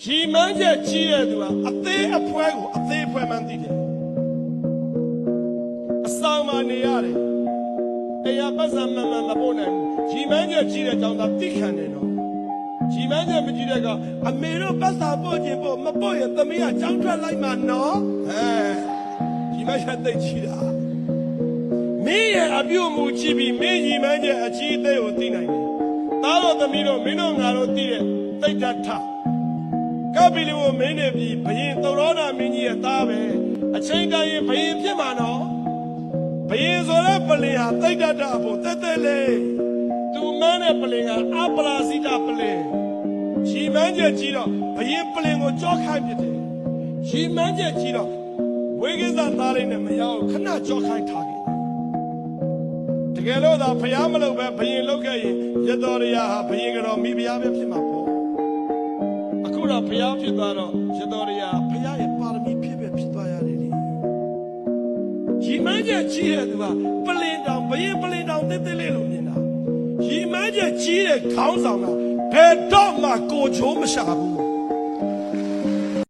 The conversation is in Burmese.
ရီမန်းချက်ကြီးတဲ့သူကအသေးအဖွဲကိုအသေးဖွဲမှန်းသိတယ်အဆောင်မှနေရတယ်တရားပတ်စံမှန်မပို့နိုင်ဘူးရီမန်းချက်ကြီးတဲ့ကြောင့်သာသိခံနေတော့ရီမန်းချက်မကြီးတဲ့ကအမေတို့ပတ်စံပို့ခြင်းပို့မပို့ရင်သမီးကကြောင်းထွက်လိုက်မှနော်ရီမန်းချက်သိကြီးတာမင်းရဲ့အပြုအမူကြည့်ပြီးမင်းရီမန်းချက်အကြီးအသေးကိုသိနိုင်တယ်သားတော်သမီးတို့မင်းတို့ငါတို့သိတဲ့သိတ္တထကပိလဝမင်းနေပြီဘယင်သောရောနာမင်းကြီးရဲ့သားပဲအချိန်တိုင်းရင်ဘယင်ဖြစ်မှာနော်ဘယင်ဆိုတဲ့ပလင်ဟာသိတ္တထအဖို့တက်တက်လေးသူမန်းတဲ့ပလင်ကအပလာစိတပလင်ရီမန်းချက်ကြီးတော့ဘယင်ပလင်ကိုကြောခိုင်းပြတယ်ရီမန်းချက်ကြီးတော့ဝေကိစ္စသားလေးနဲ့မရအောင်ခဏကြောခိုင်းထားခဲ့တကယ်လို့သာဖျားမလုပ်ပဲဘယင်လုပ်ခဲ့ရင်ရတော်ရဟာဘယင်ကတော့မိဖုရားပဲဖြစ်မှာပေါ့အခုတော့ဖျားဖြစ်သွားတော့ရတော်ရဖျားရဲ့ပါရမီဖြစ်သွားရတယ်လေရီမန်းချက်ကြီးတဲ့သူကပလင်တောင်ဘယင်ပလင်တောင်တက်တက်လေးလို့မြင်တာရီမန်းချက်ကြီးတဲ့ခေါင်းဆောင်ကဘယ်တော့မှကိုချိုးမရှာဘူး